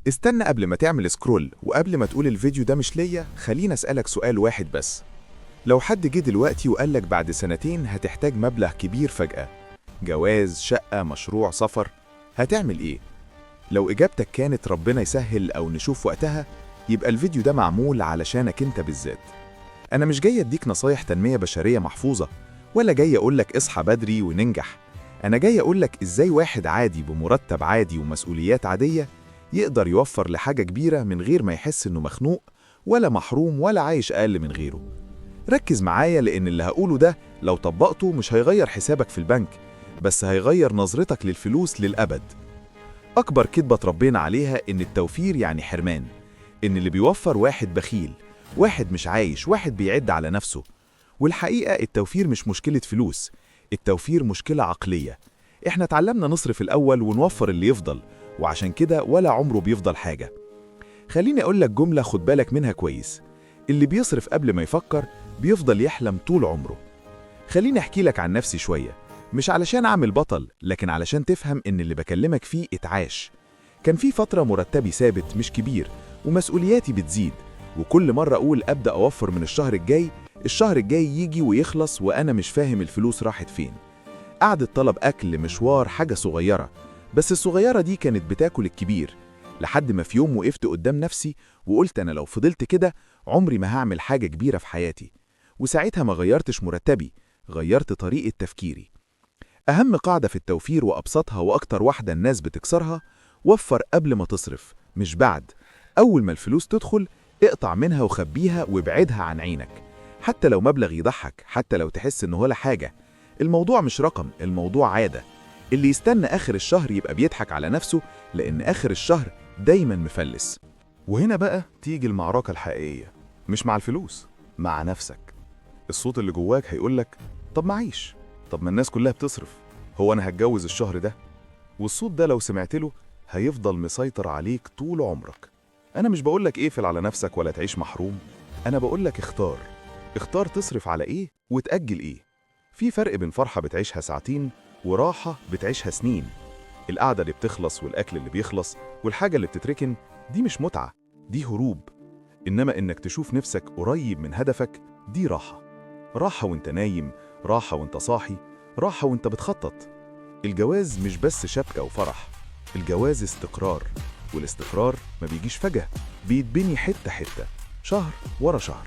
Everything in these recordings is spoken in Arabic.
استنى قبل ما تعمل سكرول وقبل ما تقول الفيديو ده مش ليا، خليني أسألك سؤال واحد بس. لو حد جه دلوقتي وقالك بعد سنتين هتحتاج مبلغ كبير فجأة، جواز، شقة، مشروع، سفر، هتعمل إيه؟ لو إجابتك كانت ربنا يسهل أو نشوف وقتها، يبقى الفيديو ده معمول علشانك أنت بالذات. أنا مش جاي أديك نصايح تنمية بشرية محفوظة، ولا جاي أقولك اصحى بدري وننجح. أنا جاي أقولك إزاي واحد عادي بمرتب عادي ومسؤوليات عادية يقدر يوفر لحاجة كبيرة من غير ما يحس إنه مخنوق ولا محروم ولا عايش أقل من غيره. ركز معايا، لأن اللي هقوله ده لو طبقته مش هيغير حسابك في البنك، بس هيغير نظرتك للفلوس للأبد. أكبر كدبة اتربينا عليها إن التوفير يعني حرمان، إن اللي بيوفر واحد بخيل، واحد مش عايش، واحد بيعد على نفسه. والحقيقة التوفير مش مشكلة فلوس، التوفير مشكلة عقلية. إحنا اتعلمنا نصرف الأول ونوفر اللي يفضل، وعشان كده ولا عمره بيفضل حاجة. خليني أقول لك جملة خد بالك منها كويس: اللي بيصرف قبل ما يفكر بيفضل يحلم طول عمره. خليني أحكي لك عن نفسي شوية، مش علشان أعمل بطل، لكن علشان تفهم إن اللي بكلمك فيه اتعاش. كان في فترة مرتبي ثابت مش كبير، ومسؤولياتي بتزيد، وكل مرة أقول أبدأ أوفر من الشهر الجاي يجي ويخلص وأنا مش فاهم الفلوس راحت فين. قعدة طلب أكل، مشوار، حاجة صغيرة، بس الصغيرة دي كانت بتاكل الكبير. لحد ما في يوم وقفت قدام نفسي وقلت أنا لو فضلت كده عمري ما هعمل حاجة كبيرة في حياتي. وساعتها ما غيرتش مرتبي، غيرت طريقة تفكيري. أهم قاعدة في التوفير وأبسطها وأكتر واحدة الناس بتكسرها: وفر قبل ما تصرف مش بعد. أول ما الفلوس تدخل اقطع منها وخبيها وابعدها عن عينك، حتى لو مبلغ يضحك، حتى لو تحس إنه ولا حاجة. الموضوع مش رقم، الموضوع عادة. اللي يستنى آخر الشهر يبقى بيضحك على نفسه، لأن آخر الشهر دايما مفلس. وهنا بقى تيجي المعركة الحقيقية، مش مع الفلوس، مع نفسك. الصوت اللي جواك هيقولك طب معيش، طب ما الناس كلها بتصرف، هو أنا هتجوز الشهر ده؟ والصوت ده لو سمعت له هيفضل مسيطر عليك طول عمرك. أنا مش بقولك اقفل على نفسك ولا تعيش محروم، أنا بقولك اختار تصرف على إيه وتأجل إيه. في فرق بين فرحة بتعيشها ساعتين وراحة بتعيشها سنين. القعدة اللي بتخلص والأكل اللي بيخلص والحاجة اللي بتتركن دي مش متعة، دي هروب. إنما إنك تشوف نفسك قريب من هدفك دي راحة. راحة وإنت نايم، راحة وإنت صاحي، راحة وإنت بتخطط. الجواز مش بس شبكة وفرح، الجواز استقرار، والاستقرار ما بيجيش فجأة، بيتبني حتة حتة، شهر ورا شهر.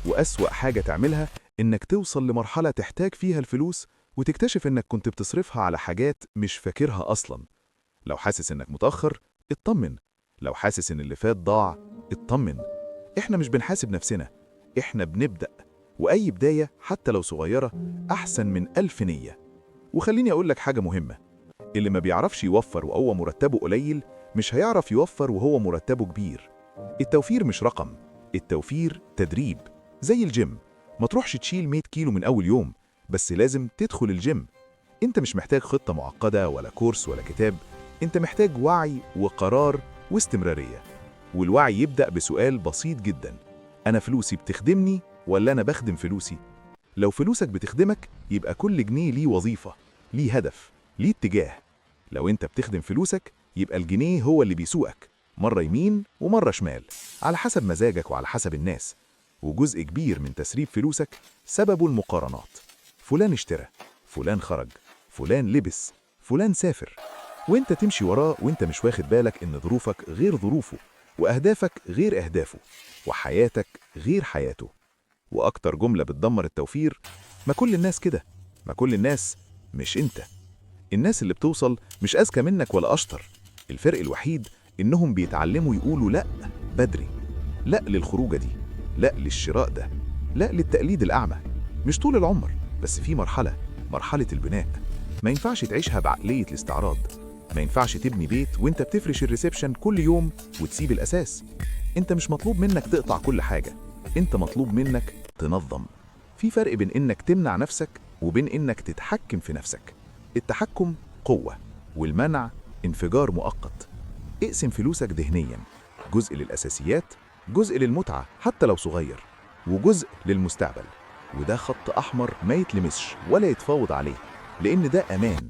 وأسوأ حاجة تعملها إنك توصل لمرحلة تحتاج فيها الفلوس وتكتشف إنك كنت بتصرفها على حاجات مش فاكرها أصلاً. لو حاسس إنك متأخر اطمن، لو حاسس إن اللي فات ضاع اطمن. إحنا مش بنحاسب نفسنا، إحنا بنبدأ، وأي بداية حتى لو صغيرة أحسن من 1000 نية. وخليني أقول لك حاجة مهمة: اللي ما بيعرفش يوفر وهو مرتبه قليل مش هيعرف يوفر وهو مرتبه كبير. التوفير مش رقم، التوفير تدريب. زي الجيم، ما تروحش تشيل 100 كيلو من أول يوم، بس لازم تدخل الجيم. انت مش محتاج خطة معقدة ولا كورس ولا كتاب، انت محتاج وعي وقرار واستمرارية. والوعي يبدأ بسؤال بسيط جدا: أنا فلوسي بتخدمني ولا أنا بخدم فلوسي؟ لو فلوسك بتخدمك يبقى كل جنيه ليه وظيفة، ليه هدف، ليه اتجاه. لو انت بتخدم فلوسك يبقى الجنيه هو اللي بيسوقك، مرة يمين ومرة شمال، على حسب مزاجك وعلى حسب الناس. وجزء كبير من تسريب فلوسك سببه المقارنات: فلان اشترى، فلان خرج، فلان لبس، فلان سافر، وانت تمشي وراه وانت مش واخد بالك ان ظروفك غير ظروفه، واهدافك غير اهدافه، وحياتك غير حياته. واكتر جملة بتدمر التوفير: ما كل الناس كده، ما كل الناس. مش انت. الناس اللي بتوصل مش اذكى منك ولا اشطر، الفرق الوحيد انهم بيتعلموا يقولوا لا بدري. لا للخروجة دي، لا للشراء ده، لا للتقليد الأعمى. مش طول العمر، بس في مرحلة البناء. ما ينفعش تعيشها بعقلية الاستعراض. ما ينفعش تبني بيت وانت بتفرش الريسبشن كل يوم وتسيب الأساس. انت مش مطلوب منك تقطع كل حاجة، انت مطلوب منك تنظم. في فرق بين انك تمنع نفسك وبين انك تتحكم في نفسك. التحكم قوة، والمنع انفجار مؤقت. اقسم فلوسك ذهنيا: جزء للأساسيات، جزء للمتعة حتى لو صغير، وجزء للمستقبل. وده خط أحمر ما يتلمسش ولا يتفاوض عليه، لأن ده أمان.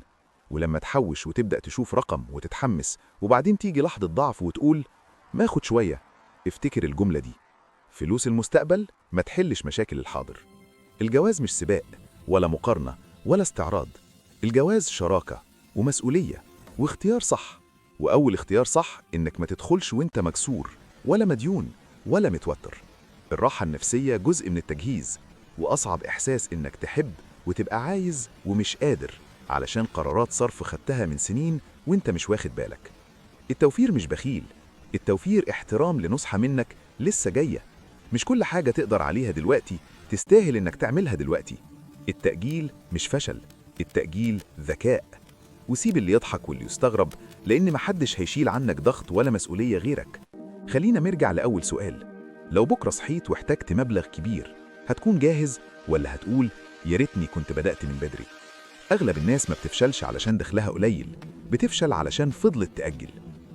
ولما تحوش وتبدأ تشوف رقم وتتحمس وبعدين تيجي لحظة ضعف وتقول ما اخد شوية، افتكر الجملة دي: فلوس المستقبل ما تحلش مشاكل الحاضر. الجواز مش سباق ولا مقارنة ولا استعراض، الجواز شراكة ومسؤولية واختيار صح. وأول اختيار صح إنك ما تدخلش وإنت مكسور ولا مديون ولا متوتر. الراحة النفسية جزء من التجهيز، وأصعب إحساس إنك تحب وتبقى عايز ومش قادر علشان قرارات صرف خدتها من سنين وإنت مش واخد بالك. التوفير مش بخيل، التوفير احترام لنصحة منك لسه جاية. مش كل حاجة تقدر عليها دلوقتي تستاهل إنك تعملها دلوقتي. التأجيل مش فشل، التأجيل ذكاء. وسيب اللي يضحك واللي يستغرب، لأن محدش هيشيل عنك ضغط ولا مسؤولية غيرك. خلينا نرجع لأول سؤال: لو بكرة صحيت واحتجت مبلغ كبير، هتكون جاهز ولا هتقول يا ريتني كنت بدأت من بدري؟ أغلب الناس ما بتفشلش علشان دخلها قليل، بتفشل علشان فضلت تأجل.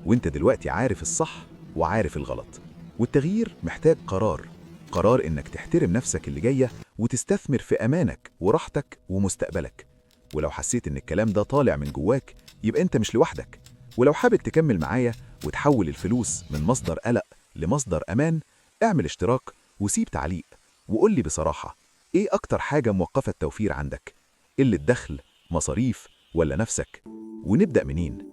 وانت دلوقتي عارف الصح وعارف الغلط. والتغيير محتاج قرار إنك تحترم نفسك اللي جاية وتستثمر في أمانك وراحتك ومستقبلك. ولو حسيت إن الكلام ده طالع من جواك، يبقى أنت مش لوحدك. ولو حابب تكمل معايا وتحول الفلوس من مصدر قلق لمصدر أمان، اعمل اشتراك وسيب تعليق وقول لي بصراحة: إيه أكتر حاجة موقفة التوفير عندك؟ قلة دخل، مصاريف، ولا نفسك؟ ونبدأ منين؟